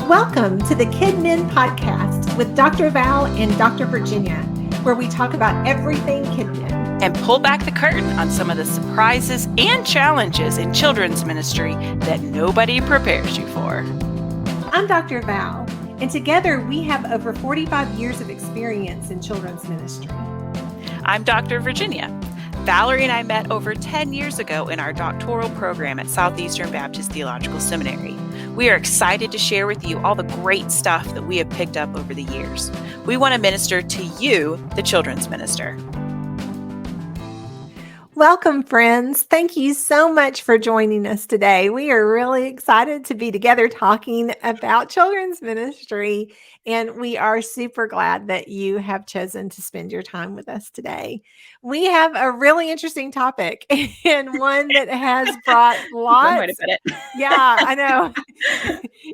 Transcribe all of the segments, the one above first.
Welcome to the KidMin podcast with Dr. Val and Dr. Virginia, where we talk about everything KidMin and pull back the curtain on some of the surprises and challenges in children's ministry that nobody prepares you for. I'm Dr. Val, and together we have over 45 years of experience in children's ministry. I'm Dr. Virginia. Valerie and I met over 10 years ago in our doctoral program at Southeastern Baptist Theological Seminary. We are excited to share with you all the great stuff that we have picked up over the years. We want to minister to you, the children's minister. Welcome, friends. Thank you so much for joining us today. We are really excited to be together talking about children's ministry, and we are super glad that you have chosen to spend your time with us today. We have a really interesting topic and one that has brought lots. One way to put it. Yeah, I know.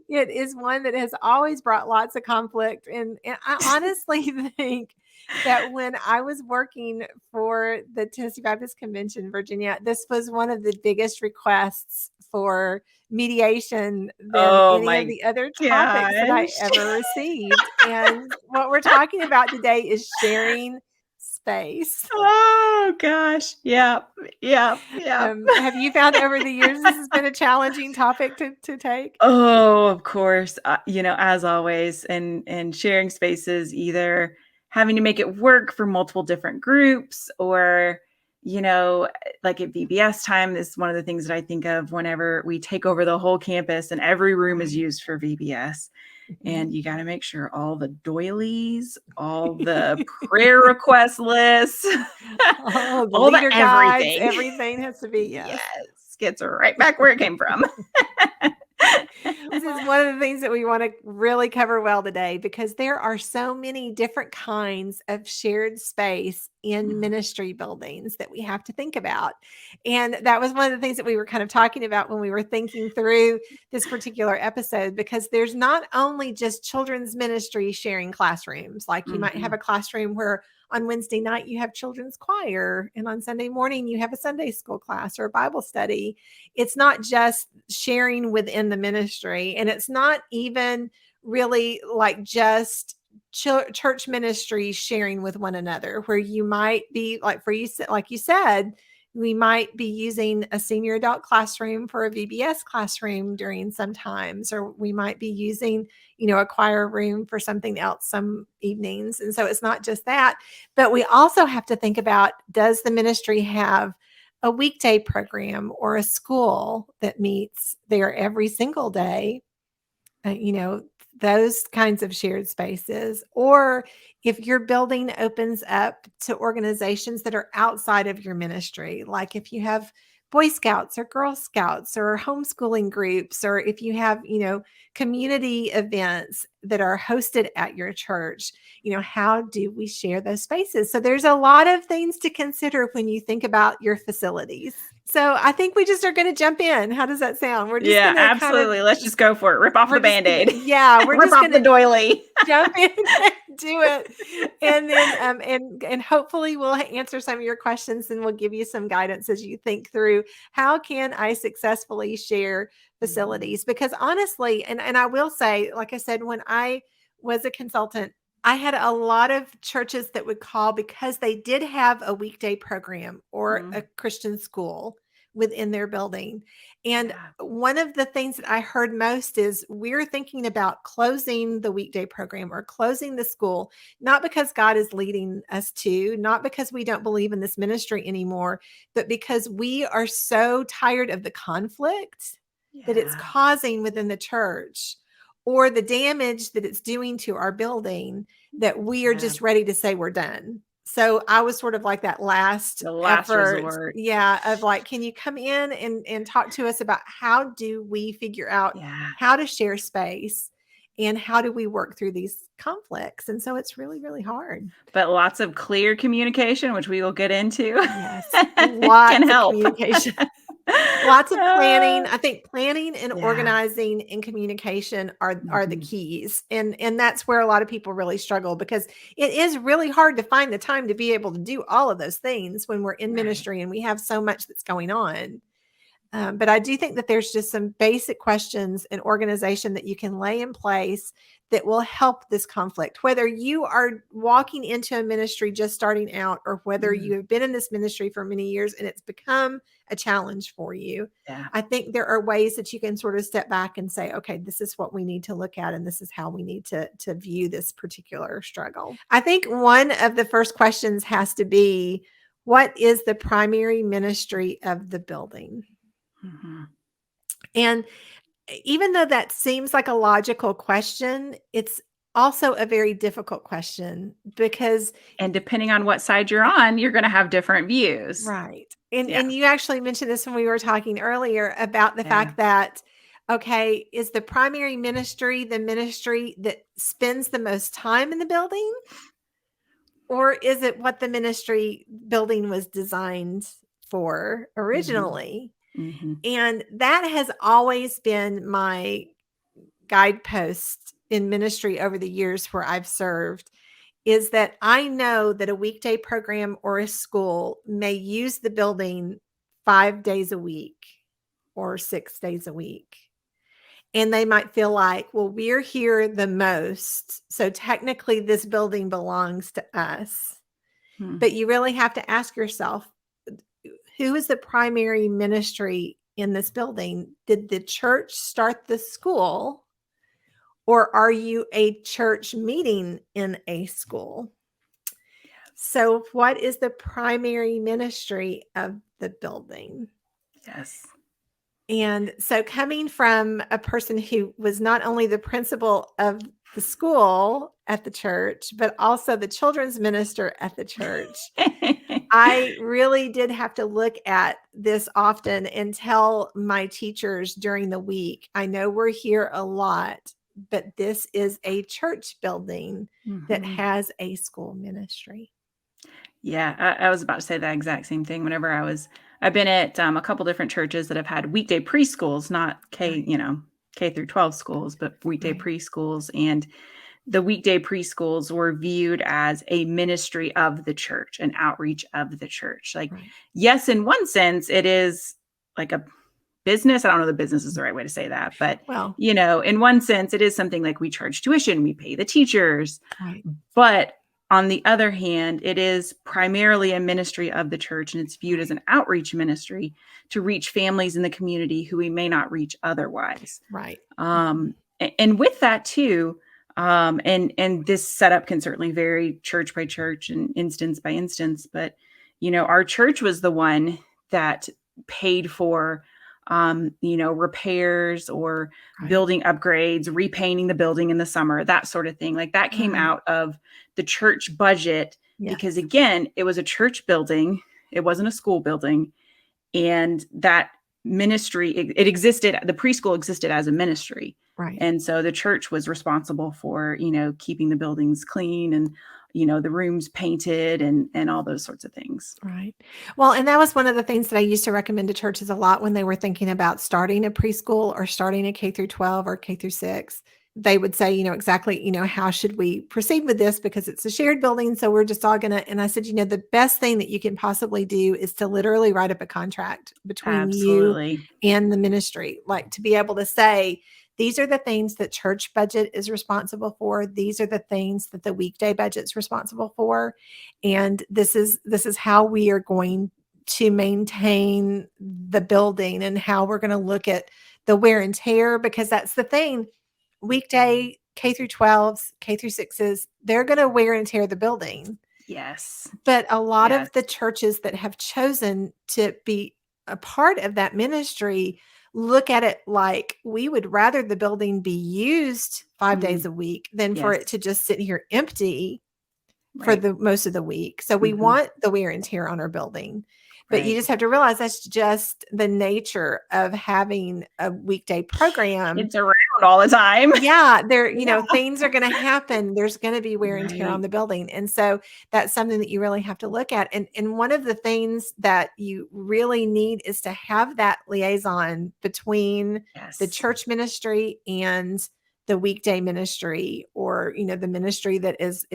It is one that has always brought lots of conflict, and I honestly think that when I was working for the Tennessee Baptist Convention, Virginia, this was one of the biggest requests for mediation than any of the other topics that I ever received. And what we're talking about today is sharing space. Oh gosh. Yeah. Have you found over the years this has been a challenging topic to take? Oh, of course. As always, and sharing spaces, either having to make it work for multiple different groups, or, like at VBS time, this is one of the things that I think of whenever we take over the whole campus and every room is used for VBS. And you got to make sure all the doilies, all the prayer request lists, all the all leader the guides, everything has to be, yes, gets right back where it came from. This is one of the things that we want to really cover well today, because there are so many different kinds of shared space in ministry buildings that we have to think about. And that was one of the things that we were kind of talking about when we were thinking through this particular episode, because there's not only just children's ministry sharing classrooms. Like you might have a classroom where on Wednesday night you have children's choir, and on Sunday morning you have a Sunday school class or a Bible study. It's not just sharing within the ministry, and it's not even really like just church ministry sharing with one another, where you might be like you said, we might be using a senior adult classroom for a VBS classroom during sometimes, or we might be using, a choir room for something else some evenings. And so it's not just that, but we also have to think about, does the ministry have a weekday program or a school that meets there every single day? Those kinds of shared spaces. Or if your building opens up to organizations that are outside of your ministry, like if you have Boy Scouts or Girl Scouts or homeschooling groups, or if you have, community events that are hosted at your church, how do we share those spaces? So there's a lot of things to consider when you think about your facilities. So I think we just are going to jump in. How does that sound? We're just absolutely. Let's just go for it. Rip off the Band-Aid. We're rip just off the doily. Jump in and do it. And then and hopefully we'll answer some of your questions, and we'll give you some guidance as you think through, how can I successfully share facilities? Because honestly, and I will say, like I said, when I was a consultant, I had a lot of churches that would call because they did have a weekday program or a Christian school within their building. And one of the things that I heard most is, we're thinking about closing the weekday program or closing the school, not because God is leading us to, not because we don't believe in this ministry anymore, but because we are so tired of the conflict that it's causing within the church, or the damage that it's doing to our building, that we are just ready to say we're done. So I was sort of like that last effort. Resort. Of like, can you come in and talk to us about, how do we figure out how to share space, and how do we work through these conflicts? And so it's really, really hard. But lots of clear communication, which we will get into. Yes, lots of communication. Lots of planning. I think planning and organizing and communication are the keys. And that's where a lot of people really struggle, because it is really hard to find the time to be able to do all of those things when we're in ministry and we have so much that's going on. But I do think that there's just some basic questions and organization that you can lay in place that will help this conflict, whether you are walking into a ministry just starting out or whether Mm, you have been in this ministry for many years and it's become a challenge for you. yeah. I think there are ways that you can sort of step back and say, okay, this is what we need to look at, and this is how we need to view this particular struggle. I think one of the first questions has to be, what is the primary ministry of the building? Mhm. And even though that seems like a logical question, it's also a very difficult question because And depending on what side you're on, you're gonna have different views. right. And Yeah, you actually mentioned this when we were talking earlier about the yeah. fact that, okay, is the primary ministry the ministry that spends the most time in the building, or is it what the ministry building was designed for Mhm, originally? mhm. And that has always been my guidepost in ministry over the years where I've served, is that I know that a weekday program or a school may use the building 5 days a week or 6 days a week. And they might feel like, well, we're here the most. So technically, this building belongs to us. Hmm. But you really have to ask yourself, who is the primary ministry in this building? Did the church start the school? Or are you a church meeting in a school? Yes, So, what is the primary ministry of the building? yes. And so, coming from a person who was not only the principal of the school at the church, but also the children's minister at the church, I really did have to look at this often and tell my teachers during the week, I know we're here a lot, but this is a church building that Mhm. has a school ministry. Yeah, I was about to say that exact same thing whenever I've been at, a couple different churches that have had weekday preschools, not Right, K through 12 schools, but weekday right, preschools, and the weekday preschools were viewed as a ministry of the church, an outreach of the church. Like, right. yes, in one sense, it is like a business. I don't know the business is the right way to say that, but Well, in one sense, it is something like we charge tuition, we pay the teachers. right, But on the other hand, it is primarily a ministry of the church, and it's viewed as right, an outreach ministry to reach families in the community who we may not reach otherwise. right. Mhm. And with that too, and this setup can certainly vary church by church and instance by instance, but our church was the one that paid for repairs or Right, building upgrades, repainting the building in the summer, that sort of thing. Like that came right. out of the church budget because Yes, again, it was a church building, it wasn't a school building, and that ministry it existed, the preschool existed as a ministry, right. and so the church was responsible for keeping the buildings clean and the rooms painted and all those sorts of things. Right. Well, and that was one of the things that I used to recommend to churches a lot when they were thinking about starting a preschool or starting a K through 12 or K through 6. They would say, exactly, how should we proceed with this because it's a shared building. So we're just all going to, and I said, the best thing that you can possibly do is to literally write up a contract between you Absolutely. and the ministry, like to be able to say, these are the things that church budget is responsible for. These are the things that the weekday budget is responsible for, and this is how we are going to maintain the building and how we're going to look at the wear and tear, because that's the thing. Weekday K through 12s, K through 6s, they're going to wear and tear the building. Yes. But a lot Yes. of the churches that have chosen to be a part of that ministry look at it like, we would rather the building be used 5 days Mm, a week than for it yes. to just sit here empty for Right. the most of the week. So we Hmm. want the wear and tear on our building. But you Right. just have to realize that's just the nature of having a weekday program. It's around all the time. Yeah, there, Yeah. things are going to happen. There's going to be wear and tear on Right. the building. And so that's something that you really have to look at. And one of the things that you really need is to have that liaison between the Yes. church ministry and the weekday ministry, or, the ministry that is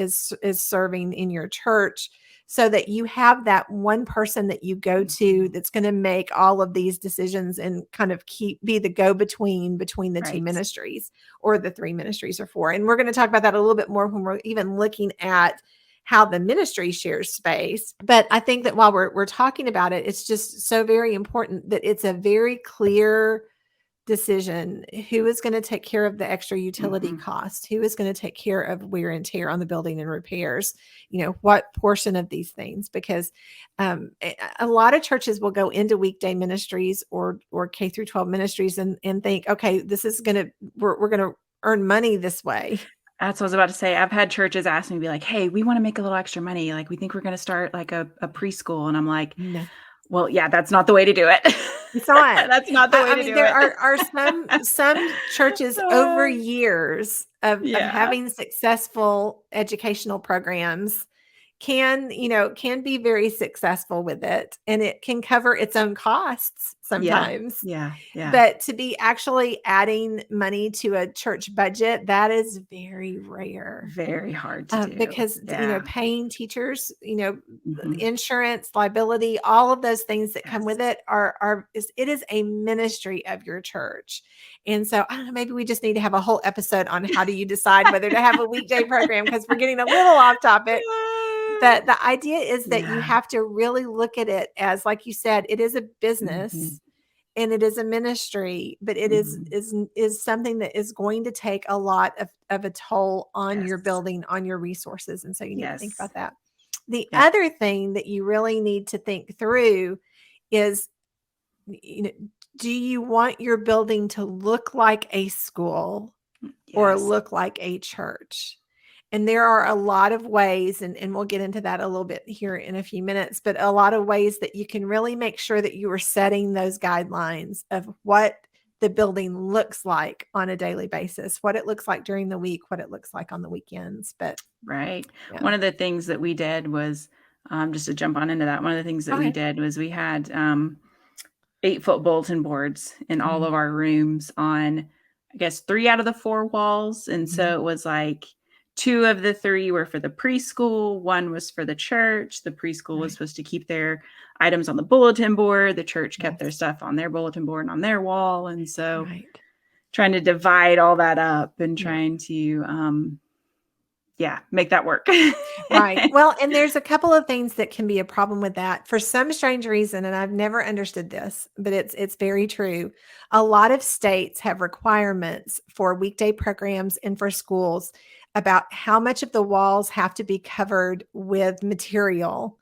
serving in your church, so that you have that one person that you go to that's going to make all of these decisions and kind of be the go-between between the two Right. ministries, or the three ministries or four. And we're going to talk about that a little bit more when we're even looking at how the ministry shares space. But I think that while we're talking about it, it's just so very important that it's a very clear decision. Who is going to take care of the extra utility cost? Who is going to take care of wear and tear on the building and repairs? What portion of these things? Because a lot of churches will go into weekday ministries or K through 12 ministries and think, okay, this is we're going to earn money this way. That's what I was about to say. I've had churches ask me, be like, "Hey, we want to make a little extra money. Like, we think we're going to start like a preschool." And I'm like, No. well, yeah, that's not the way to do it. It's not. That's not the way I to mean, do there it. are some churches over years of Yeah. having successful educational programs can be very successful with it, and it can cover its own costs Yeah. sometimes. Yeah. Yeah. But to be actually adding money to a church budget, that is very rare. Very hard to do. Because Yeah. paying teachers, Mhm. insurance, liability, all of those things that come Yes. with it it is a ministry of your church. And so I don't know, maybe we just need to have a whole episode on how do you decide whether to have a weekday program, because we're getting a little off topic. But the idea is that you Yeah. have to really look at it as, like you said, it is a business. Mhm. And it is a ministry, but it Mhm. is something that is going to take a lot of a toll on your Yes. building, on your resources. And so you need to think Yes. about that. The Yep. other thing that you really need to think through is, you know, do you want your building to look like a school or Yes. look like a church? And there are a lot of ways, and we'll get into that a little bit here in a few minutes, but a lot of ways that you can really make sure that you are setting those guidelines of what the building looks like on a daily basis, what it looks like during the week, what it looks like on the weekends. But Right. yeah. One of the things that we did was, just to jump on into that, one of the things that we Okay. did was we had 8-foot bulletin boards in all Mhm. of our rooms on, I guess, 3 out of the 4 walls. And Mhm. so it was like 2 of the 3 were for the preschool, 1 was for the church. The preschool was Right. supposed to keep their items on the bulletin board. The church kept their Yes. stuff on their bulletin board and on their wall. And so Right. trying to divide all that up and Yeah. trying to, yeah, make that work. Right. Well, and there's a couple of things that can be a problem with that for some strange reason, and I've never understood this, but it's very true. A lot of states have requirements for weekday programs and for schools about how much of the walls have to be covered with material,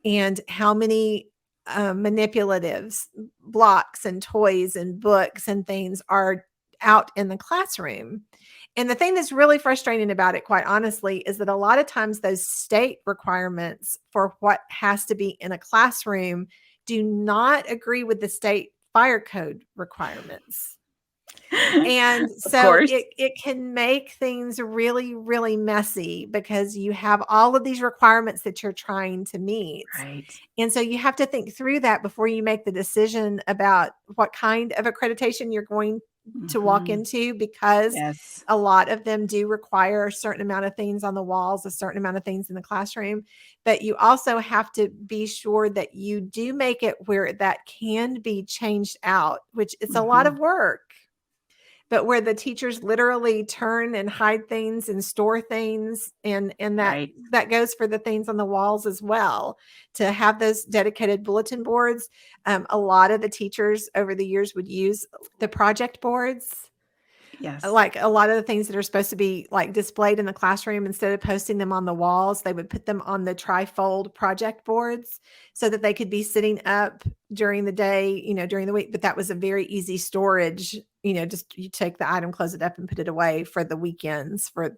and how many manipulatives, blocks and toys and books and things are out in the classroom. And the thing that's really frustrating about it, quite honestly, is that a lot of times those state requirements for what has to be in a classroom do not agree with the state fire code requirements. And Of so course. it can make things really, really messy because you have all of these requirements that you're trying to meet. Right. And so you have to think through that before you make the decision about what kind of accreditation you're going to walk Mhm. into, because Yes. a lot of them do require a certain amount of things on the walls, a certain amount of things in the classroom. But you also have to be sure that you do make it where that can be changed out, which it's a lot Mhm. of work, but where the teachers literally turn and hide things and store things, and Right. that goes for the things on the walls as well, to have those dedicated bulletin boards. A lot of the teachers over the years would use the project boards, Yes. like a lot of the things that are supposed to be like displayed in the classroom, instead of posting them on the walls, they would put them on the trifold project boards so that they could be sitting up during the day, during the week. But that was a very easy storage, just you take the item, close it up, and put it away for the weekends, for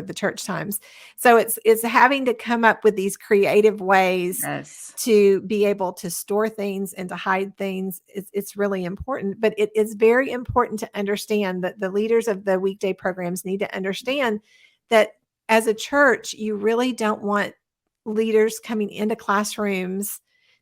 the church times. So it's having to come up with these creative ways Yes. to be able to store things and to hide things. It's really important, but it is very important to understand that the leaders of the weekday programs need to understand that as a church, you really don't want leaders coming into classrooms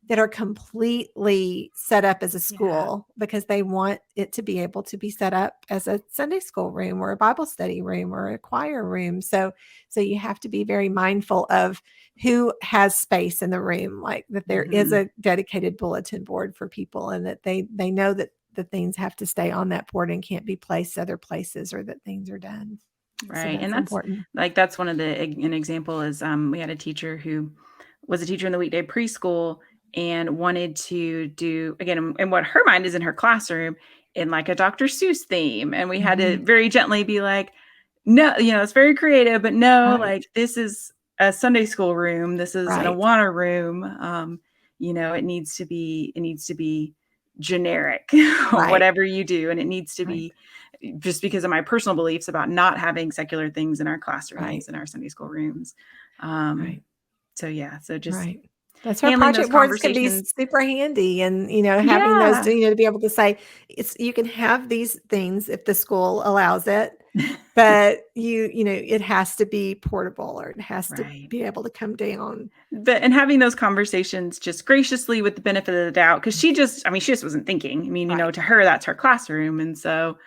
that are completely set up as a Yeah. school because they want it to be able to be set up as a Sunday school room or a Bible study room or a choir room. So you have to be very mindful of who has space in the room, like that there is Mhm. a dedicated bulletin board for people and that they know that the things have to stay on that board and can't be placed other places or that things are done. So Right, and that's that's important. that's one of the an example is, we had a teacher who was a teacher in the weekday preschool and wanted to do again, and what her mind is in her classroom in, like, a Dr. Seuss theme, and we had to Mhm. very gently be like, "No," it's very creative, but no, Right, like, this is a Sunday school room, this is an right, Awana room, it needs to be generic, right, whatever you do, and it needs to right, be just because of my personal beliefs about not having secular things in our right, classrooms, in our Sunday school rooms. Um, right. so yeah, so just Right. That's where handling those project boards can be conversations. super handy and, having those Yeah. to, to be able to say, it's you can have these things if the school allows it, but it has to be portable or it has to Right. be able to come down. And having those conversations just graciously with the benefit of the doubt, because she just wasn't thinking. I mean, Right. to her, that's her classroom. And so,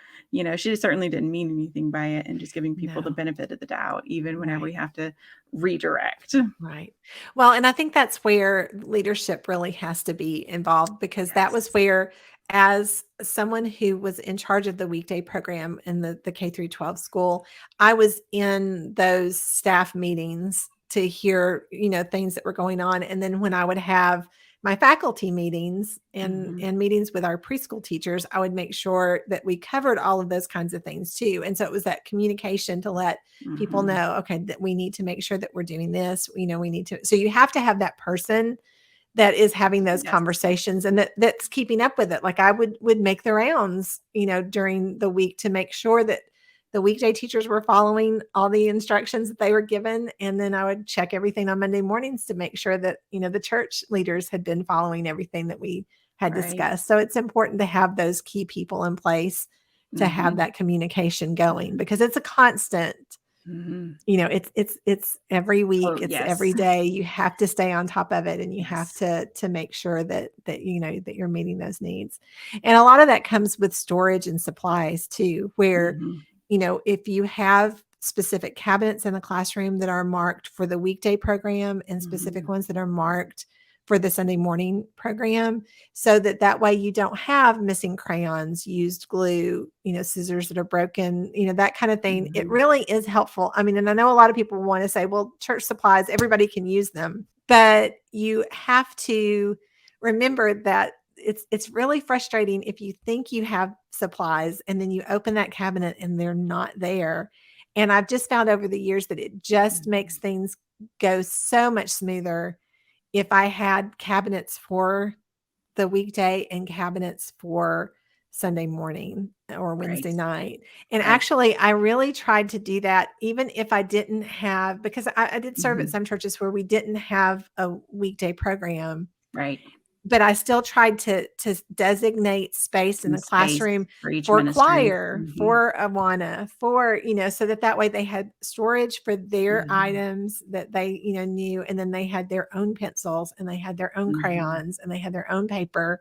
she certainly didn't mean anything by it and just giving people the No. benefit of the doubt, even whenever Right. we have to redirect. Right. Well, and I think that's where leadership really has to be involved because that was Yes. where, as someone who was in charge of the weekday program in the K through 12 school, I was in those staff meetings to hear, things that were going on. And then when I would have my faculty meetings Hmm. and meetings with our preschool teachers, I would make sure that we covered all of those kinds of things too. And so it was that communication to let people Hmm. know, okay, that we need to make sure that we're doing this, we need to, so you have to have that person that is having those Yes. conversations and that's keeping up with it. Like I would make the rounds, during the week to make sure that the weekday teachers were following all the instructions that they were given. And then I would check everything on Monday mornings to make sure that, the church leaders had been following everything that we had Right. discussed. So it's important to have those key people in place to have Hmm. that communication going because it's a constant. Hmm. It's every week, Oh, it's every yes. day. You have to stay on top of it and you have Yes. to make sure that you're meeting those needs. And a lot of that comes with storage and supplies too, where, Hmm. if you have specific cabinets in the classroom that are marked for the weekday program and specific Hmm. ones that are marked for the Sunday morning program, so that way you don't have missing crayons, used glue, scissors that are broken, that kind of thing. It Hmm. really is helpful. I mean, and I know a lot of people want to say, well, church supplies, everybody can use them, but you have to remember that it's really frustrating if you think you have supplies and then you open that cabinet and they're not there. And I've just found over the years that it just makes things go so much smoother if I had cabinets for the weekday and cabinets for Sunday morning or Right. Wednesday night. And Right. actually, I really tried to do that even if I didn't have, because I did serve at Hmm. some churches where we didn't have a weekday program, Right. but I still tried to designate space in Some the space classroom for each for ministry. choir, Hmm. for Awana, for, so that way they had storage for their Hmm. items that they, knew. And then they had their own pencils and they had their own Hmm. crayons and they had their own paper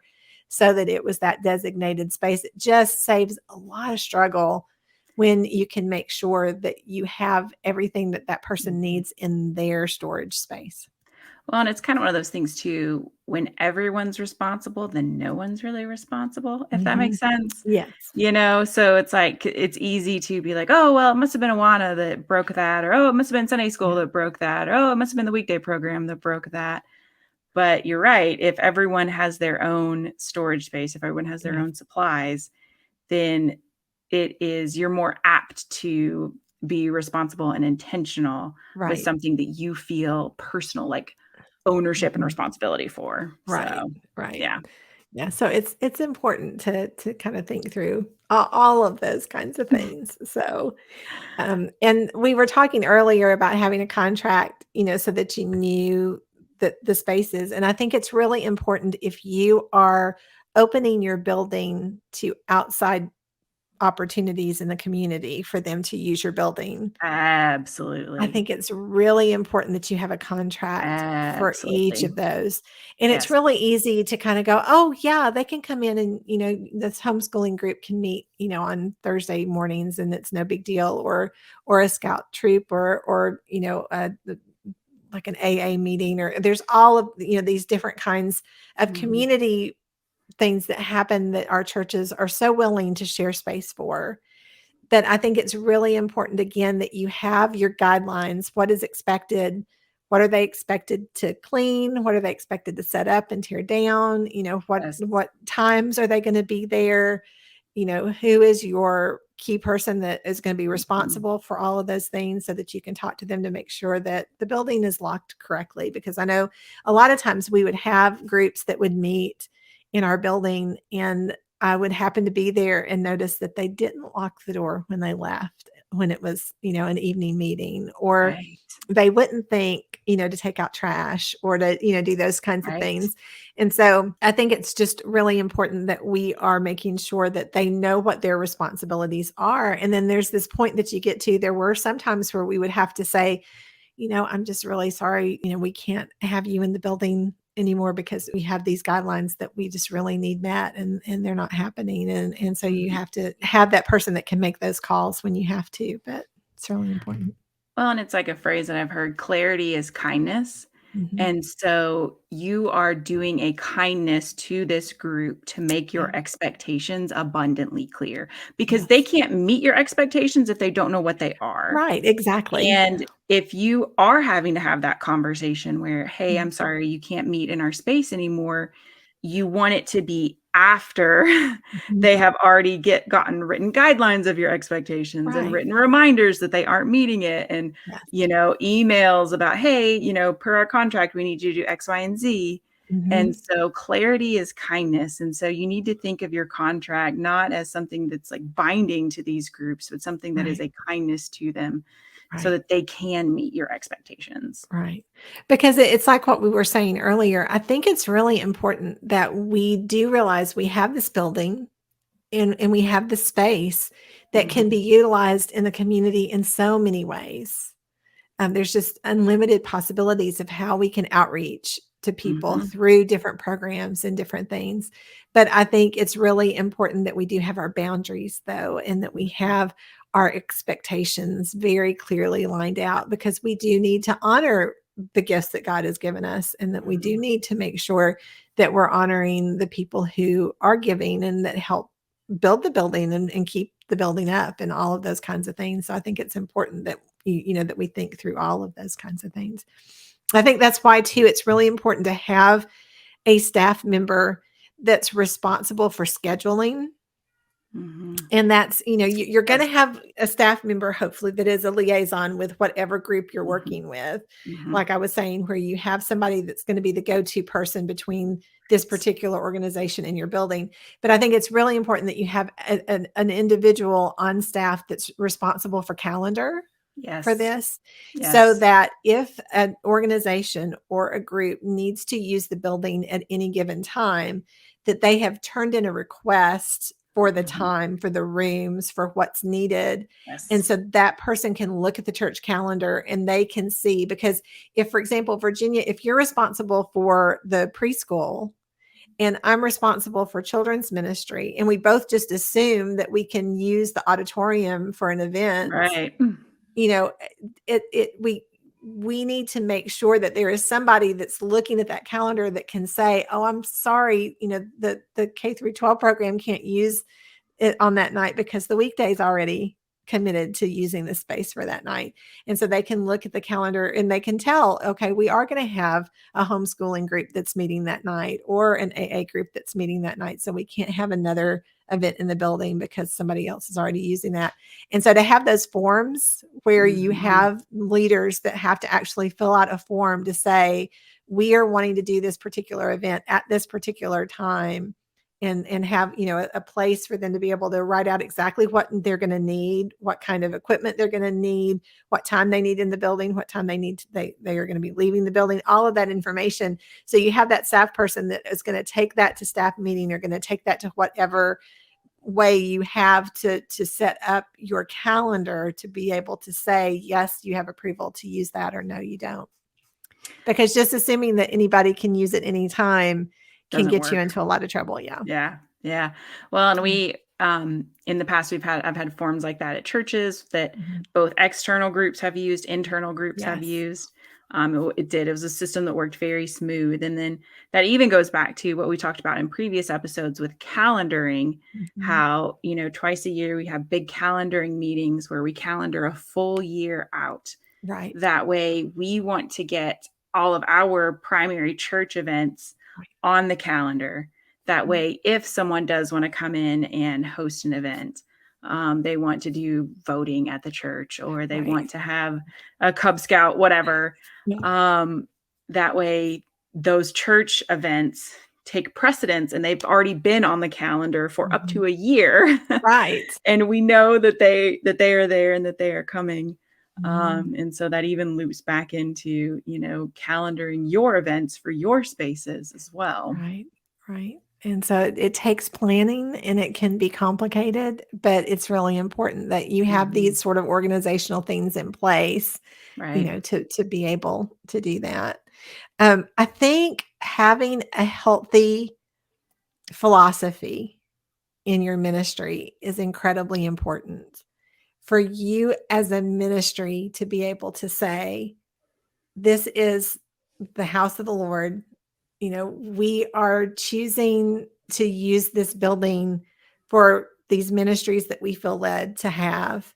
so that it was that designated space. It just saves a lot of struggle when you can make sure that you have everything that that person Hmm. needs in their storage space. Well, and it's kind of one of those things too, when everyone's responsible, then no one's really responsible, if that Mhm. makes sense. Yes. So it's like it's easy to be like, "Oh, well, it must have been Awana that broke that," or "Oh, it must have been Sunday school Yeah. that broke that," or "Oh, it must have been the weekday program that broke that." But you're right, if everyone has their own storage space, if everyone has their Yes. own supplies, then you're more apt to be responsible and intentional with Right. something that you feel personal, like ownership and Mhm. responsibility for. Right, So, right. yeah. Yeah, so it's important to kind of think through all of those kinds of things. So, and we were talking earlier about having a contract, so that you knew that the spaces. And I think it's really important if you are opening your building to outside opportunities in the community for them to use your building. I Absolutely. think it's really important that you have a contract for each Absolutely. of those. And it's Yes. really easy to kind of go, oh, yeah, they can come in and, this homeschooling group can meet, on Thursday mornings and it's no big deal, or a scout troop or, like an AA meeting, or there's all of, these different kinds of Mhm. community things that happen that our churches are so willing to share space for. But I think it's really important, again, that you have your guidelines. What is expected? What are they expected to clean? What are they expected to set up and tear down? Yes. What times are they going to be there? Who is your key person that is going to be Mhm. responsible for all of those things, so that you can talk to them to make sure that the building is locked correctly. Because I know a lot of times we would have groups that would meet in our building, and I would happen to be there and notice that they didn't lock the door when they left, when it was, an evening meeting, or Right. they wouldn't think, to take out trash or to, do those kinds of Right. things. And so I think it's just really important that we are making sure that they know what their responsibilities are. And then there's this point that you get to, there were some times where we would have to say, I'm just really sorry, we can't have you in the building anymore because we have these guidelines that we just really need met, and they're not happening. And so you Mhm. have to have that person that can make those calls when you have to, but it's really important. Well, and it's like a phrase that I've heard, clarity is kindness. Mhm. And so you are doing a kindness to this group to make Yeah. your expectations abundantly clear, because they Yes. can't meet your expectations if they don't know what they are. Right. Exactly. And if you are having to have that conversation where, "Hey, Mhm. I'm sorry, you can't meet in our space anymore," you want it to be after Mhm. they have already gotten written guidelines of your expectations and Right. written reminders that they aren't meeting it, and, Yes. emails about, "Hey, per our contract, we need you to do X, Y, and Z." Mhm. And so clarity is kindness, and so you need to think of your contract not as something that's, like, binding to these groups, but something that is Right. a kindness to them so Right. that they can meet your expectations. Right. Because it's like what we were saying earlier. I think it's really important that we do realize we have this building, and we have the space that can Mhm, be utilized in the community in so many ways. There's just unlimited possibilities of how we can outreach to people mhm, through different programs and different things. But I think it's really important that we do have our boundaries, though, and that we mhm, have our expectations very clearly lined out, because we do need to honor the gifts that God has given us, and that we do mhm, need to make sure that we're honoring the people who are giving and that help build the building and keep the building up and all of those kinds of things. So I think it's important that that we think through all of those kinds of things. I think that's why too it's really important to have a staff member that's responsible for scheduling. mhm. And that's, you're going to Yes. have a staff member, hopefully, that is a liaison with whatever group you're Mhm, working with. mhm. Like I was saying, where you have somebody that's going to be the go-to person between this Yes. particular organization and your building. But I think it's really important that you have an individual on staff that's responsible for calendar for Yes. this, so Yes. that if an organization or a group needs to use the building at any given time, that they have turned in a request for the Mhm. time, for the rooms, for what's needed. And Yes. so that person can look at the church calendar and they can see, because if, for example, Virginia, if you're responsible for the preschool and I'm responsible for children's ministry, and we both just assume that we can use the auditorium for an event, Right. you know, we need to make sure that there is somebody that's looking at that calendar that can say, "Oh, I'm sorry, the K through 12 program can't use it on that night because the weekday's already committed to using the space for that night." And so they can look at the calendar and they can tell, okay, we are going to have a homeschooling group that's meeting that night, or an AA group that's meeting that night. So we can't have another event in the building because somebody else is already using that. And so to have those forms where you Mhm. have leaders that have to actually fill out a form to say, we are wanting to do this particular event at this particular time, and have, a place for them to be able to write out exactly what they're going to need, what kind of equipment they're going to need, what time they need in the building, what time they are going to be leaving the building, all of that information. So you have that staff person that is going to take that to staff meeting, or going to take that to way you have to set up your calendar to be able to say, yes, you have approval to use that, or no, you don't. Because just assuming that anybody can use it anytime can Doesn't get you work. into a lot of trouble. Yeah. Yeah. Yeah. Well, and Yeah. we, in the past, I've had forms like that at churches that Mhm. both external groups have used, internal groups have Yes. used. It was a system that worked very smooth. And then that even goes back to what we talked about in previous episodes with calendaring, Mhm. how, twice a year we have big calendaring meetings where we calendar a full year out. Right. That way we want to get all of our primary church events Right. on the calendar. That Mhm. way, if someone does want to come in and host an event, they want to do voting at the church, or they Right. want to have a Cub Scout, whatever. Yeah. That way, those church events take precedence, and they've already been on the calendar for up Mhm. to a year. Right. And we know that they are there and that they are coming. Mhm. And so that even loops back into, calendaring your events for your spaces as well. Right. Right. And so it takes planning, and it can be complicated, but it's really important that you have Mhm. these sort of organizational things in place, Right. to be able to do that. I think having a healthy philosophy in your ministry is incredibly important for you as a ministry to be able to say, this is the house of the Lord. We are choosing to use this building for these ministries that we feel led to have.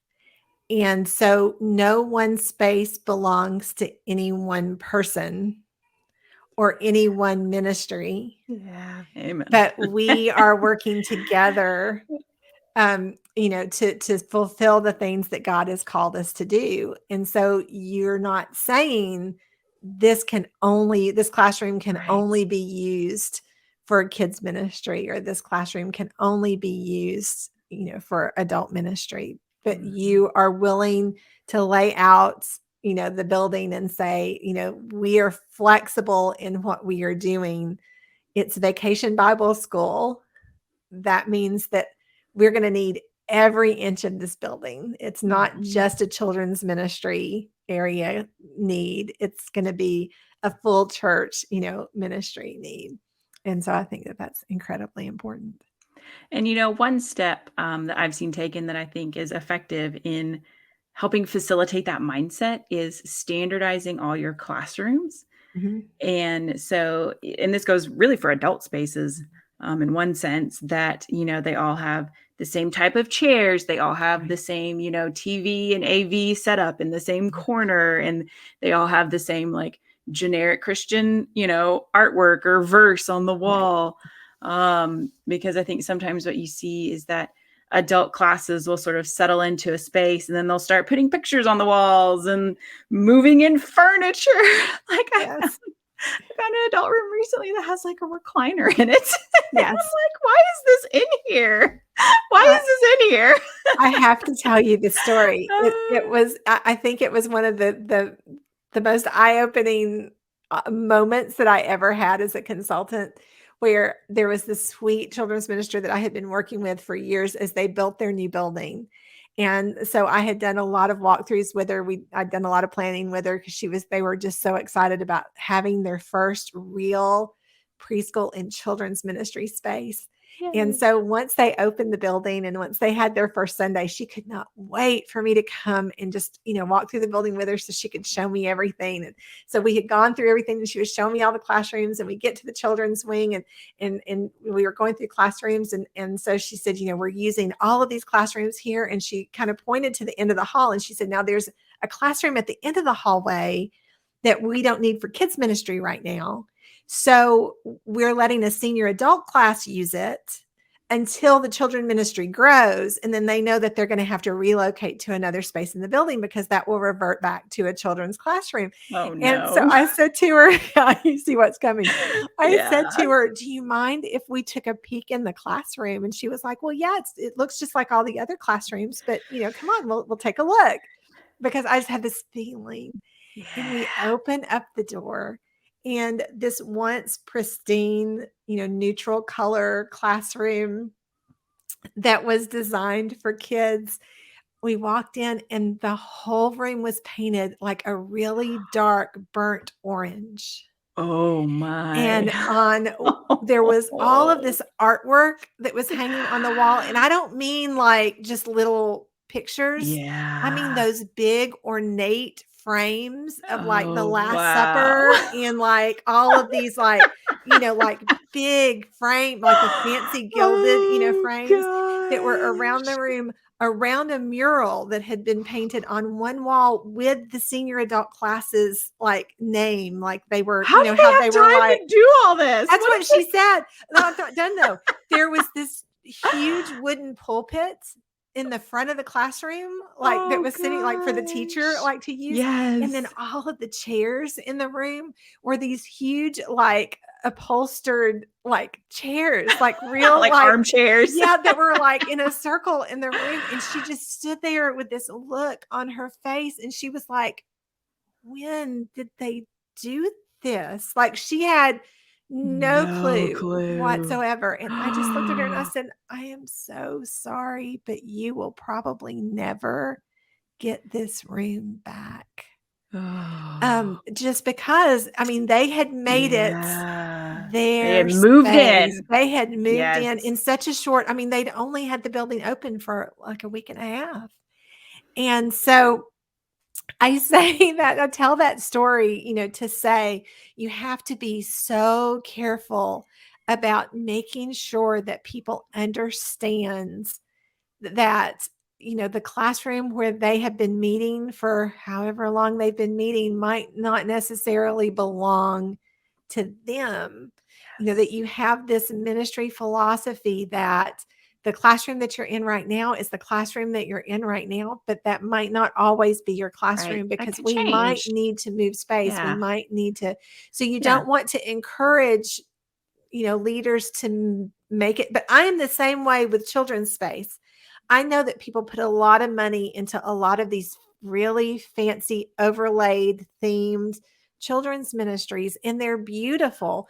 And so no one space belongs to any one person or any one ministry, Yeah. Amen. but we are working together, to fulfill the things that God has called us to do. And so you're not saying this classroom can Right. only be used for kids ministry, or this classroom can only be used, for adult ministry, but Mhm. you are willing to lay out, the building and say, we are flexible in what we are doing. It's Vacation Bible School. That means that we're going to need every inch of this building. It's not Mhm. just a children's ministry area need. It's going to be a full church, ministry need. And so I think that that's incredibly important. And one step that I've seen taken that I think is effective in helping facilitate that mindset is standardizing all your classrooms. Mhm. And so, and this goes really for adult spaces, in one sense that, they all have the same type of chairs. They all have Right. the same, TV and AV setup in the same corner. And they all have the same like generic Christian, artwork or verse on the Right. wall. Because I think sometimes what you see is that adult classes will sort of settle into a space, and then they'll start putting pictures on the walls and moving in furniture. Like Yes. I found an adult room recently that has like a recliner in it. And I'm Yes. like, why is this in here? Why I is this in here? I have to tell you the story. It Uh, was I think it was one of the most eye-opening, moments that I ever had as a consultant, where there was this sweet children's minister that I had been working with for years as they built their new building. And so I had done a lot of walkthroughs with her. I'd done a lot of planning with her because they were just so excited about having their first real preschool and children's ministry space. And Yay. so once they opened the building and once they had their first Sunday, she could not wait for me to come and just, walk through the building with her so she could show me everything. And so we had gone through everything, and she was showing me all the classrooms, and we get to the children's wing, and we were going through classrooms. And so she said, we're using all of these classrooms here. And she kind of pointed to the end of the hall, and she said, now there's a classroom at the end of the hallway that we don't need for kids ministry right now. So we're letting a senior adult class use it until the children ministry grows. And then they know that they're going to have to relocate to another space in the building because that will revert back to a children's classroom. Oh And so no. I said to her, you see what's coming. I Yeah. said to her, do you mind if we took a peek in the classroom? And she was like, well, yeah, it looks just like all the other classrooms, but come on, we'll take a look, because I just had this feeling. And we Yeah. open up the door, and this once pristine, neutral color classroom that was designed for kids. We walked in and the whole room was painted like a really dark burnt orange. Oh my. And there was all of this artwork that was hanging on the wall, and I don't mean like just little pictures. I mean Yeah. those big ornate frames of like the Oh, Last wow. Supper and like all of these like, like big frame, like the fancy gilded, Oh frames that were around the gosh. room, around a mural that had been painted on one wall with the senior adult classes like name, like they were, How do they how they have were time like, to do all this? that's What what if they she said. No, I'm not done though. There was this huge wooden pulpit in the front of the classroom, like that Oh was sitting like for the teacher gosh. like to use. And then Yes. all of the chairs in the room were these huge, like upholstered like chairs, like real Like like, armchairs. yeah, that were like in a circle in the room. And she just stood there with this look on her face. And she was like, when did they do this? Like she had no No clue clue. whatsoever. And I just looked at her and I said, I am so sorry, but you will probably never get this room back. Oh, Just because, I mean, they had made it yeah. They had their moved space. in. They had moved Yes. in such a short, I mean, they'd only had the building open for like a week and a half. And so I say that I tell that story, to say you have to be so careful about making sure that people understand that, the classroom where they have been meeting for however long they've been meeting might not necessarily belong to them. That Yes. you have this ministry philosophy that the classroom that you're in right now is the classroom that you're in right now, but that might not always be your Right. classroom That because could we might change. need to move space. We Yeah. might need to, so you Yeah. don't want to encourage, leaders to make it, but I am the same way with children's space. I know that people put a lot of money into a lot of these really fancy overlaid themed children's ministries, and they're beautiful.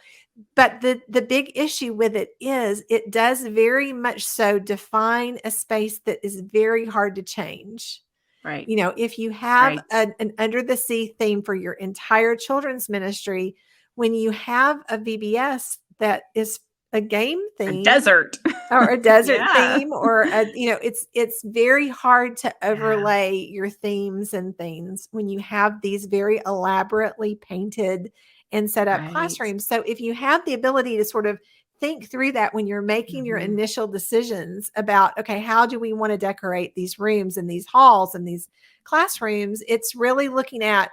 But the big issue with it is it does very much so define a space that is very hard to change. Right. If you have Right. an under the sea theme for your entire children's ministry, when you have a VBS that is a game A theme desert. or a desert Yeah. theme or it's very hard to Yeah. overlay your themes and things when you have these very elaborately painted and set up Right. classrooms. So if you have the ability to sort of think through that when you're making your Mhm. initial decisions about, okay, how do we want to decorate these rooms and these halls and these classrooms, it's really looking at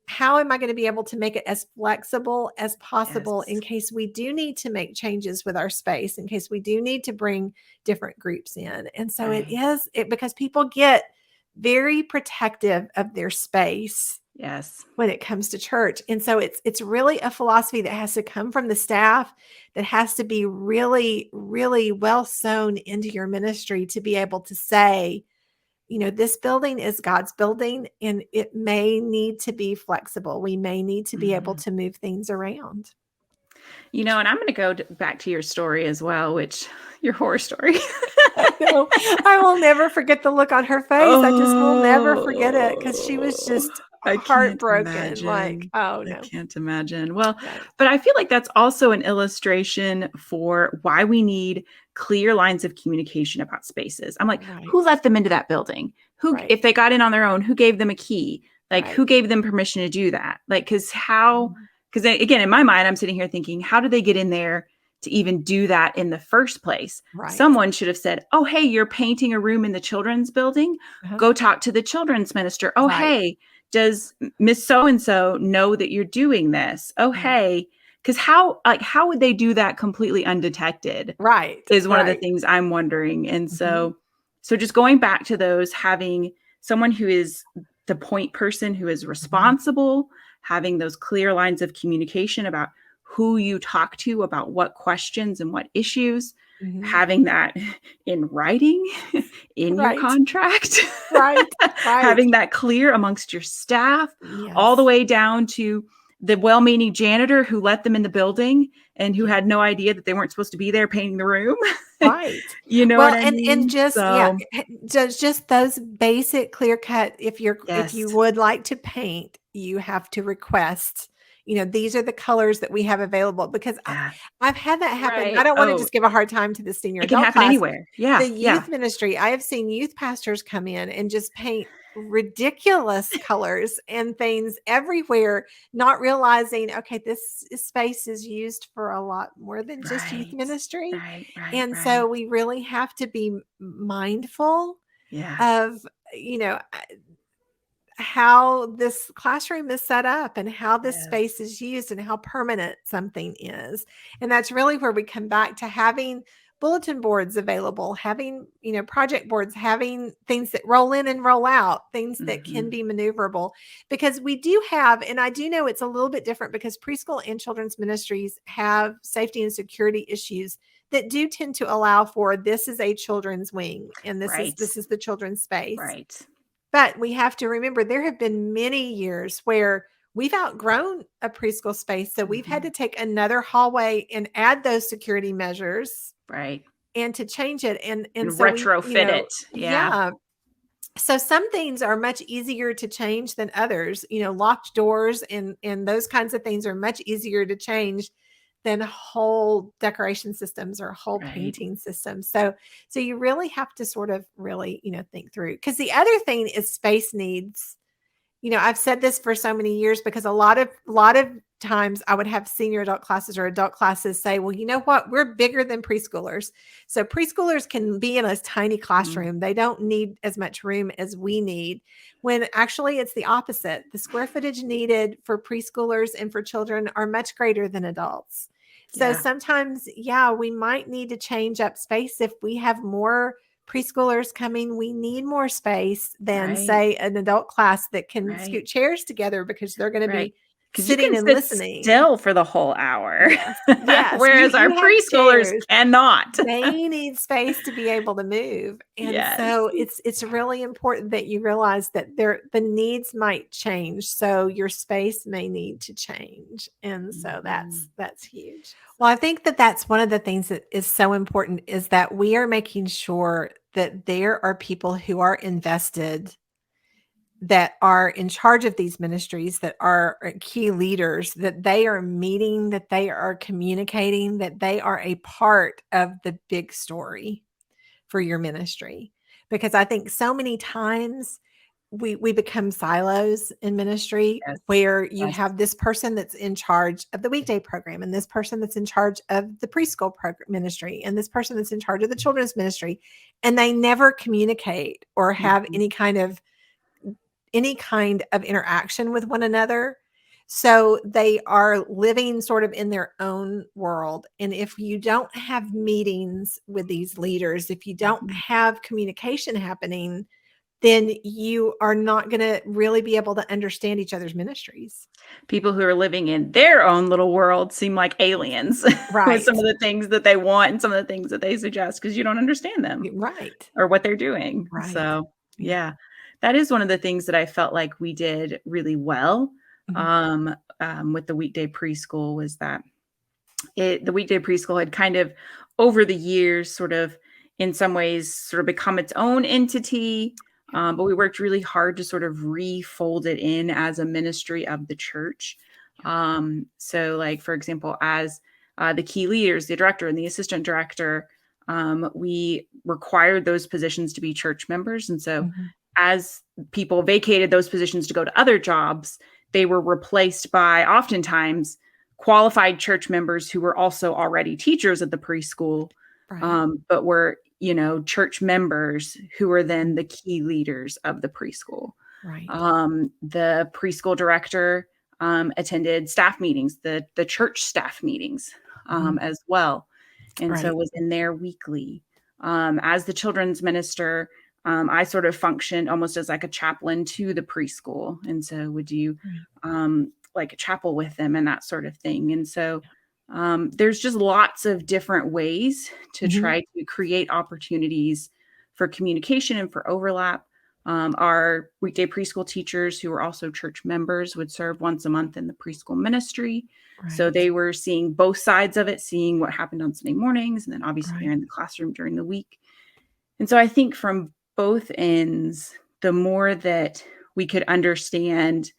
how am I going to be able to make it as flexible as possible in Yes. case we do need to make changes with our space, in case we do need to bring different groups in. And so Right. because people get very protective of their space Yes. when it comes to church. And so it's really a philosophy that has to come from the staff, that has to be really, really well sewn into your ministry to be able to say, this building is God's building and it may need to be flexible. We may need to be able Mhm. to move things around. And I'm going to go back to your story as well, which your horror story. I know. I will never forget the look on her face. I just will never forget it because she was Oh, just I can't heartbroken. Like, imagine. oh I no. can't imagine. Well, Right. but I feel like that's also an illustration for why we need clear lines of communication about spaces. I'm like, Right. who let them into that building? Who, Right. if they got in on their own, who gave them a key? Like, Right. who gave them permission to do that? Like, Mhm. because again, in my mind, I'm sitting here thinking, how did they get in there to even do that in the first place? Right. Someone should have said, oh, hey, you're painting a room in the children's building. Uh-huh. Go talk to the children's minister. Oh, Right. hey, does Miss So and so know that you're doing this? Oh, Right. hey, because how would they do that completely undetected? Right. Is one of the Right. things I'm wondering. And Mhm. so just going back to those, having someone who is the point person who is Mhm. responsible, having those clear lines of communication about who you talk to about what questions and what issues, Mhm. having that in writing in your Right. contract, Right. Right. having that clear amongst your staff, all the Yes. way down to the well-meaning janitor who let them in the building and who Yeah. had no idea that they weren't supposed to be there painting the room. Right. You know what Well, I and mean? just yeah, So, just those basic clear cut, if you yes. would like to paint, you have to request, these are the colors that we have available because Yeah. I've had that happen. I Right. don't want to Oh, just give a hard time to the senior it can adult happen class. anywhere. The Yeah. Yeah. youth ministry, I have seen youth pastors come in and just paint ridiculous colors and things everywhere, not realizing, okay, space is used for a lot more than just youth Right. ministry. Right. Right. And so Right. we really have to be mindful Yeah. of, how this classroom is set up and how this space Yes. is used and how permanent something is. And that's really where we come back to having bulletin boards available, having, project boards, having things that roll in and roll out, things that can Mhm. be maneuverable. Because we do have, and I do know it's a little bit different because preschool and children's ministries have safety and security issues that do tend to allow for this is a children's wing and this is Right. this is the children's space. Right. But we have to remember there have been many years where we've outgrown a preschool space. So we've had to Mhm. take another hallway and add those security measures Right. and to change it. And And so we, retrofit it. Yeah. yeah. So some things are much easier to change than others. Locked doors and those kinds of things are much easier to change than whole decoration systems or whole Right. painting systems. So you really have to sort of really, think through. Because the other thing is space needs. I've said this for so many years because a lot of times I would have senior adult classes or adult classes say, well, you know what? We're bigger than preschoolers. So preschoolers can be in a tiny Mhm. classroom. They don't need as much room as we need, when actually it's the opposite. The square footage needed for preschoolers and for children are much greater than adults. So Yeah. sometimes, yeah, we might need to change up space if we have more preschoolers coming. We need more space than, Right. say, an adult class that can Right. scoot chairs together because they're going to Right. be Because you sitting can and sit listening. still for the whole hour, Yes. Yes. You whereas our you have preschoolers chairs. cannot. They need space to be able to move. And Yes. so it's really important that you realize that the needs might change. So your space may need to change. And so Mhm. that's huge. Well, I think that that's one of the things that is so important is that we are making sure that there are people who are invested, that are in charge of these ministries, that are key leaders, that they are meeting, that they are communicating, that they are a part of the big story for your ministry. Because I think so many times we become silos in ministry Yes. where you Yes. have this person that's in charge of the weekday program and this person that's in charge of the preschool program ministry and this person that's in charge of the children's ministry, and they never communicate or have Mhm. any kind of interaction with one another. So they are living sort of in their own world. And if you don't have meetings with these leaders, if you don't Mhm. have communication happening, then you are not going to really be able to understand each other's ministries. People who are living in their own little world seem like aliens with some Right. of the things that they want and some of the things that they suggest because you don't understand them Right. or what they're doing. Right. So, Yeah. yeah, that is one of the things that I felt like we did really well, Mhm. um, with the weekday preschool was that the weekday preschool had kind of over the years sort of in some ways sort of become its own entity, but we worked really hard to sort of refold it in as a ministry of the church. Yeah. So like for example, as the key leaders, the director and the assistant director, we required those positions to be church members, and so Mhm. as people vacated those positions to go to other jobs, they were replaced by oftentimes qualified church members who were also already teachers at the preschool, Right. but were, church members who were then Mhm. the key leaders of the preschool. Right. The preschool director attended staff meetings, the church staff meetings Mhm. as well, and so Right. was in there weekly. As the children's minister, I sort of functioned almost as like a chaplain to the preschool, and so would do Right. like a chapel with them and that sort of thing. And so there's just lots of different ways to Mhm. try to create opportunities for communication and for overlap. Our weekday preschool teachers, who were also church members, would serve once a month in the preschool ministry. So Right. they were seeing both sides of it, seeing what happened on Sunday mornings, and then obviously they're Right. in the classroom during the week. And so I think from both ends, the more that we could understand,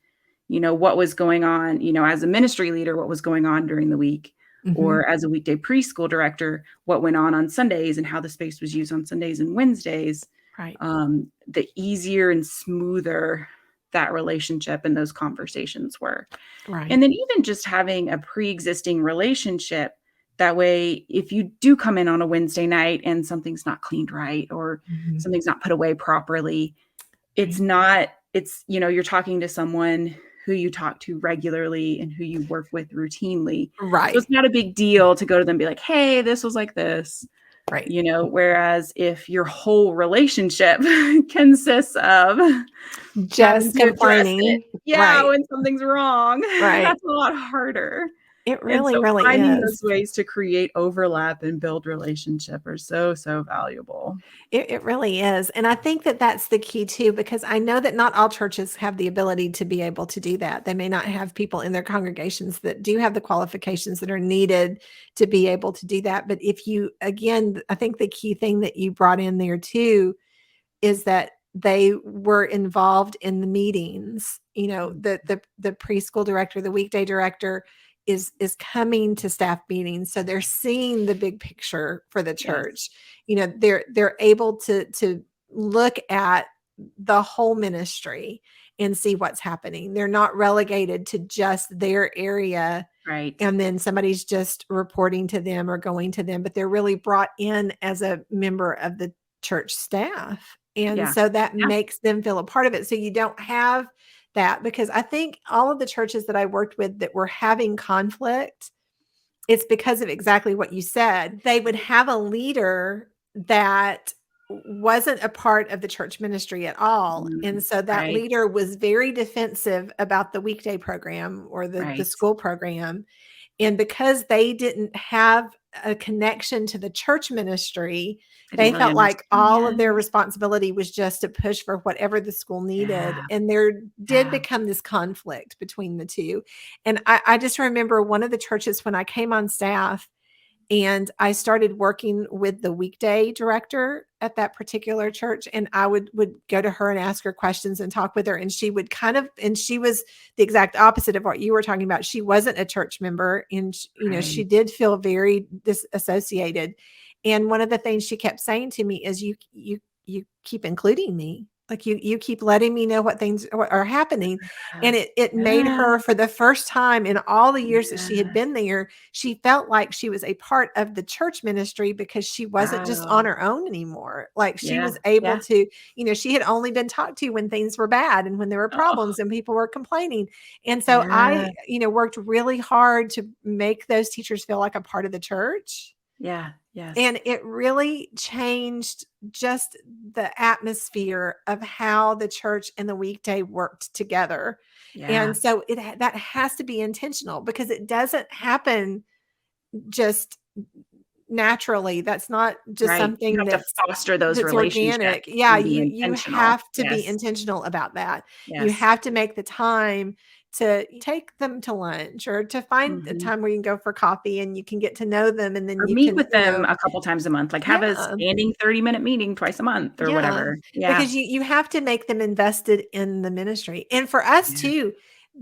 what was going on, as a ministry leader, what was going on during the week, Mhm. or as a weekday preschool director, what went on Sundays and how the space was used on Sundays and Wednesdays, Right. the easier and smoother that relationship and those conversations were. Right. And then even just having a pre-existing relationship, that way, if you do come in on a Wednesday night and something's not cleaned right or Mhm. something's not put away properly, Right. you're talking to someone who you talk to regularly and who you work with routinely. So Right. it's not a big deal to go to them and be like, hey, this was like this, Right. whereas if your whole relationship consists of having Just to address it, complaining. yeah, Right. when something's wrong, Right. that's a lot harder. It And really, so really finding is. those ways to create overlap and build relationship are so, so valuable. It really is, and I think that that's the key too, because I know that not all churches have the ability to be able to do that. They may not have people in their congregations that do have the qualifications that are needed to be able to do that, but if you again, I think the key thing that you brought in there too is that they were involved in the meetings. The preschool director, the weekday director is coming to staff meetings, so they're seeing the big picture for the Yes, church. They're able to look at the whole ministry and see what's happening. They're not relegated to just their area right. and then somebody's just reporting to them or going to them, but they're really brought in as a member of the church staff. And Yeah, so that yeah, makes them feel a part of it. So you don't have that, because I think all of the churches that I worked with that were having conflict, it's because of exactly what you said. They would have a leader that wasn't a part of the church ministry at all. And so that right, leader was very defensive about the weekday program or the right. school program. And because they didn't have a connection to the church ministry, I didn't they really felt like all of their understand. responsibility was just to push for whatever the school needed. Yeah, And there did yeah. become this conflict between the two. And I just remember one of the churches when I came on staff, and I started working with the weekday director at that particular church, and I would go to her and ask her questions and talk with her, and she would and she was the exact opposite of what you were talking about. She wasn't a church member, and she Right. did feel very disassociated. And one of the things she kept saying to me is, you keep including me. Like you keep letting me know what things are happening. And it made Yeah, her, for the first time in all the years that she had yeah. been there, she felt like she was a part of the church ministry, because she wasn't just on Wow. her own anymore. Like she Yeah, was able yeah. to, she had only been talked to when things were bad and when there were Oh, problems and people were complaining. And so yeah, I, worked really hard to make those teachers feel like a part of the church. yeah, yes, And it really changed just the atmosphere of how the church and the weekday worked together. And yeah, so that has to be intentional, because it doesn't happen just naturally. That's not just right. You something have to foster those that's relationships organic. Yeah, and be you intentional. have to be Yes, intentional about that. You yes. have to make the time to take them to lunch, or to find a Mhm. time where you can go for coffee and you can get to know them, and then Or you meet can, with them a couple times a month, like, have a yeah. standing 30-minute meeting twice a month or Yeah, whatever. Yeah. because you have to make them invested in the ministry. And for us Yeah. too,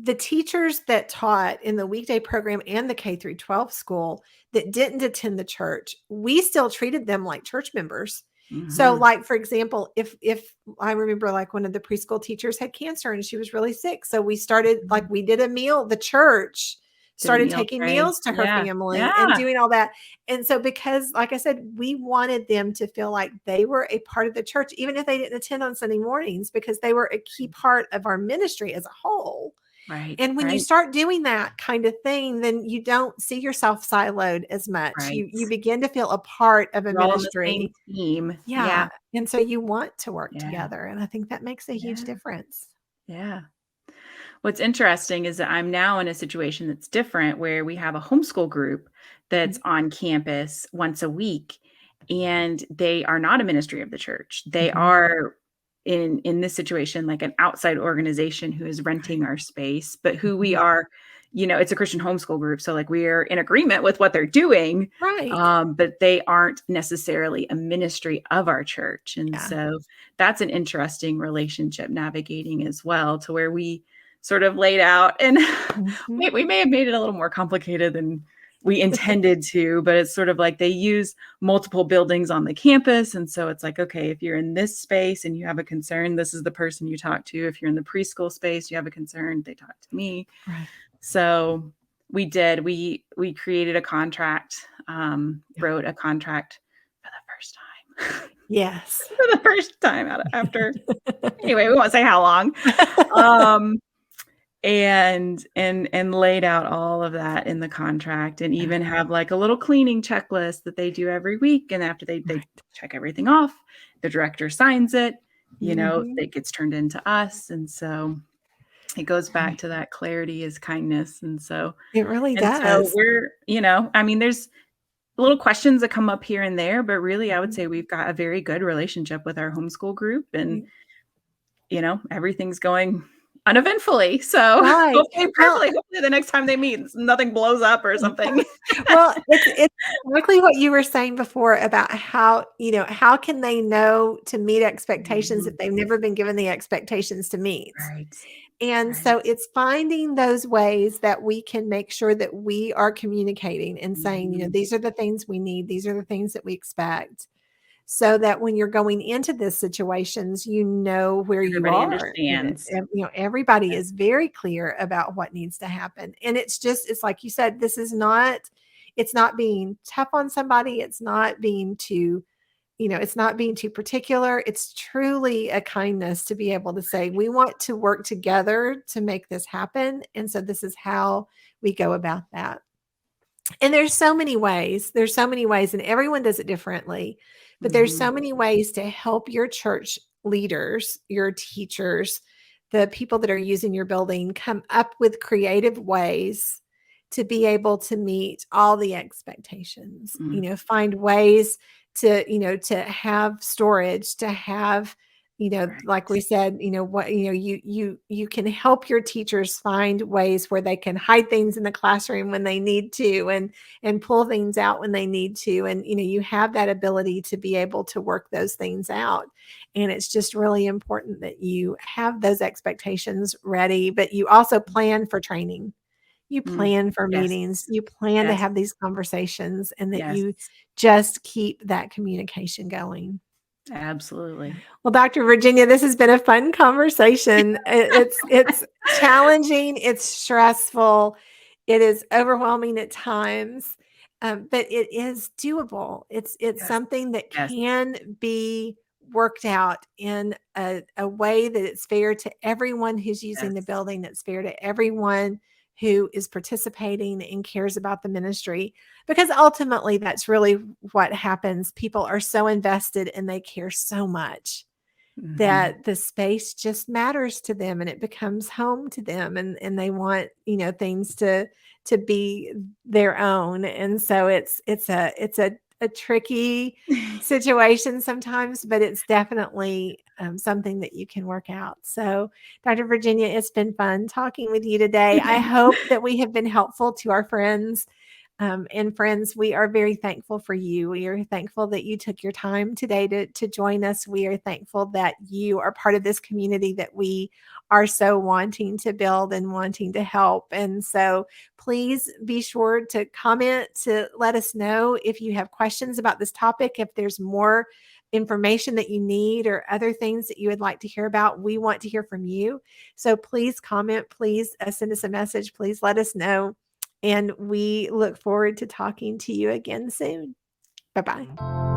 the teachers that taught in the weekday program and the K through 12 school that didn't attend the church, we still treated them like church members. So Mhm. like, for example, if I remember, like, one of the preschool teachers had cancer and she was really sick, so we started, Mhm. like, we did a meal, the church Did a started meal taking tray. meals to her Yeah. family and Yeah. doing all that. And so, because, like I said, we wanted them to feel like they were a part of the church, even if they didn't attend on Sunday mornings, because they were a key part of our ministry as a whole. Right, And when you right, start doing that kind of thing, then you don't see yourself siloed as much. right. You begin to feel a part of a We're all on the same ministry. team. Yeah, Yeah. And so you want to work yeah, together. And I think that makes a huge yeah, difference. yeah. What's interesting is that I'm now in a situation that's different where we have a homeschool group that's Mhm. on campus once a week, and they are not a ministry of the church. They Mhm. are in this situation, like an outside organization who is renting Right. our space, but who we Mhm. are, it's a Christian homeschool group. So like we're in agreement with what they're doing, Right. but they aren't necessarily a ministry of our church. And Yeah. so that's an interesting relationship navigating as well, to where we sort of laid out, and Mhm. we may have made it a little more complicated than we intended to, but it's sort of like they use multiple buildings on the campus. And so it's like, okay, if you're in this space and you have a concern, this is the person you talk to. If you're in the preschool space, you have a concern, they talk to me. Right. So we created a contract, Yeah. wrote a contract for the first time. Yes. For the first time after, anyway, we won't say how long. Um, and laid out all of that in the contract, and Yeah. even have like a little cleaning checklist that they do every week. And after they Right. check everything off, the director signs it, Mhm. it gets turned into us. And so it goes back Right. to that clarity is kindness. It really And so does. we're, I mean, there's little questions that come up here and there, but really I would Mhm. say we've got a very good relationship with our homeschool group, and Right. everything's going uneventfully. So Right. hopefully, Well, hopefully the next time they meet, nothing blows up or something. well, it's exactly what you were saying before about how, how can they know to meet expectations if Mhm. they've never been given the expectations to meet? Right. And Right. so it's finding those ways that we can make sure that we are communicating and saying, Mhm. these are the things we need, these are the things that we expect. So that when you're going into these situations, you know where you Everybody are. understands. Everybody Yes. is very clear about what needs to happen. And it's like you said, it's not being tough on somebody. It's not being too particular. It's truly a kindness to be able to say, we want to work together to make this happen. And so this is how we go about that. And there's so many ways. There's so many ways, and everyone does it differently. But there's so Mhm. many ways to help your church leaders, your teachers, the people that are using your building come up with creative ways to be able to meet all the expectations. Mm. Find ways to have storage, to have like we Right. said, you can help your teachers find ways where they can hide things in the classroom when they need to, and pull things out when they need to, and you have that ability to be able to work those things out. And it's just really important that you have those expectations ready, but you also plan for training, you Mm. plan for Yes. meetings, you plan to Yes. have these conversations, and that Yes. you just keep that communication going. Absolutely. Well, Dr. Virginia, this has been a fun conversation. It's challenging, it's stressful, it is overwhelming at times, but it is doable. It's Yes. something that Yes. can be worked out in a way that it's fair to everyone who's using the Yes. building, that's fair to everyone who is participating and cares about the ministry, because ultimately that's really what happens. People are so invested and they care so much Mhm. that the space just matters to them, and it becomes home to them, and they want, things to be their own. And so it's a tricky situation sometimes, but it's definitely something that you can work out. So, Dr. Virginia, it's been fun talking with you today. I hope that we have been helpful to our friends. And friends, we are very thankful for you. We are thankful that you took your time today to join us. We are thankful that you are part of this community that we are so wanting to build and wanting to help. And so please be sure to comment, to let us know if you have questions about this topic, if there's more information that you need or other things that you would like to hear about. We want to hear from you. So please comment, please send us a message, please let us know. And we look forward to talking to you again soon. Bye-bye.